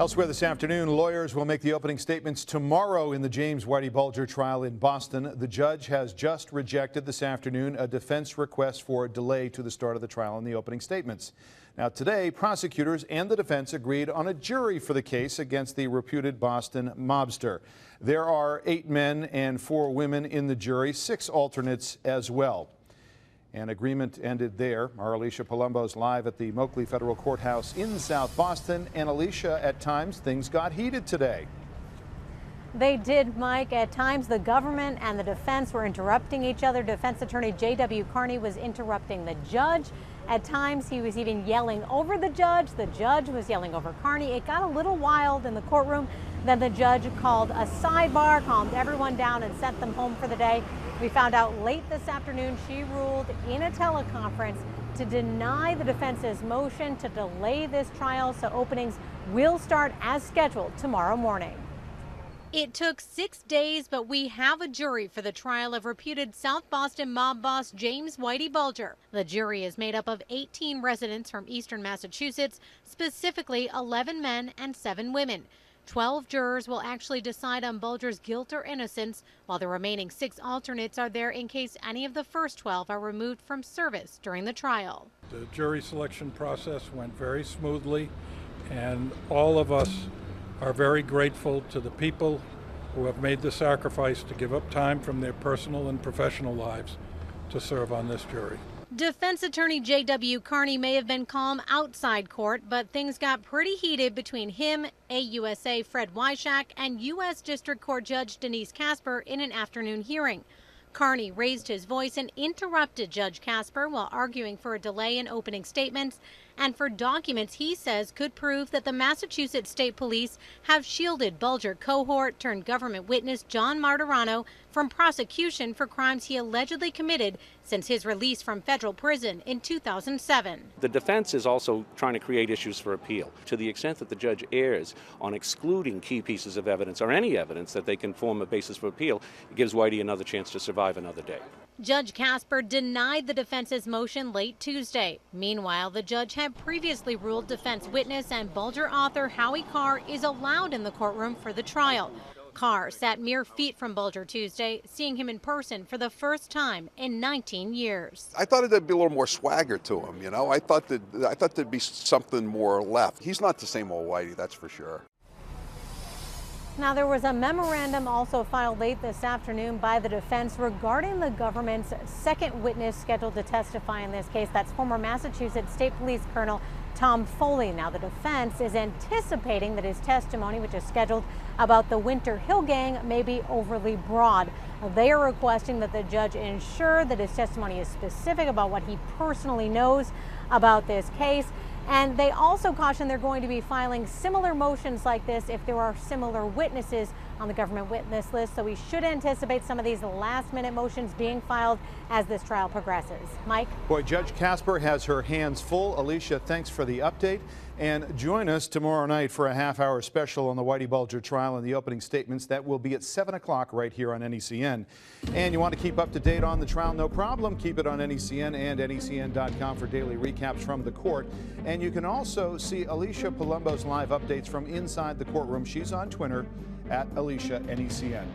Elsewhere this afternoon, lawyers will make the opening statements tomorrow in the James Whitey Bulger trial in Boston. The judge has just rejected this afternoon a defense request for a delay to the start of the trial in the opening statements. Now today, prosecutors and the defense agreed on a jury for the case against the reputed Boston mobster. There are 8 men and 4 women in the jury, 6 alternates as well. An agreement ended there. Our Alysha Palumbo is live at the Moakley Federal Courthouse in South Boston. And Alysha, at times things got heated today. They did, Mike. At times the government and the defense were interrupting each other. Defense attorney J.W. Carney was interrupting the judge. At times he was even yelling over the judge. The judge was yelling over Carney. It got a little wild in the courtroom. Then the judge called a sidebar, calmed everyone down and sent them home for the day. We found out late this afternoon she ruled in a teleconference to deny the defense's motion to delay this trial, so openings will start as scheduled tomorrow morning. It took 6 days, but we have a jury for the trial of reputed South Boston mob boss James Whitey Bulger. The jury is made up of 18 residents from eastern Massachusetts, specifically 11 men and 7 women. 12 jurors will actually decide on Bulger's guilt or innocence, while the remaining 6 alternates are there in case any of the first 12 are removed from service during the trial. The jury selection process went very smoothly, and all of us are very grateful to the people who have made the sacrifice to give up time from their personal and professional lives to serve on this jury. Defense attorney J.W. Carney may have been calm outside court, but things got pretty heated between him, AUSA Fred Wyshak, and U.S. District Court Judge Denise Casper in an afternoon hearing. Carney raised his voice and interrupted Judge Casper while arguing for a delay in opening statements and for documents he says could prove that the Massachusetts State Police have shielded Bulger cohort turned government witness John Martirano from prosecution for crimes he allegedly committed since his release from federal prison in 2007. The defense is also trying to create issues for appeal. To the extent that the judge errs on excluding key pieces of evidence or any evidence that they can form a basis for appeal, it gives Whitey another chance to survive another day. Judge Casper denied the defense's motion late Tuesday. Meanwhile, the judge had previously ruled defense witness and Bulger author Howie Carr is allowed in the courtroom for the trial. Carr sat mere feet from Bulger Tuesday, seeing him in person for the first time in 19 years. I thought there'd be a little more swagger to him, you know. I thought there'd be something more left. He's not the same old Whitey, that's for sure. Now, there was a memorandum also filed late this afternoon by the defense regarding the government's second witness scheduled to testify in this case. That's former Massachusetts State Police Colonel Tom Foley. Now, the defense is anticipating that his testimony, which is scheduled about the Winter Hill Gang, may be overly broad. They are requesting that the judge ensure that his testimony is specific about what he personally knows about this case. And they also caution they're going to be filing similar motions like this if there are similar witnesses on the government witness list. So we should anticipate some of these last-minute motions being filed as this trial progresses. Mike? Boy, Judge Casper has her hands full. Alysha, thanks for the update. And join us tomorrow night for a half-hour special on the Whitey Bulger trial and the opening statements. That will be at 7 o'clock right here on NECN. And you want to keep up to date on the trial? No problem. Keep it on NECN and NECN.com for daily recaps from the court. And you can also see Alysha Palumbo's live updates from inside the courtroom. She's on Twitter at Alysha NECN.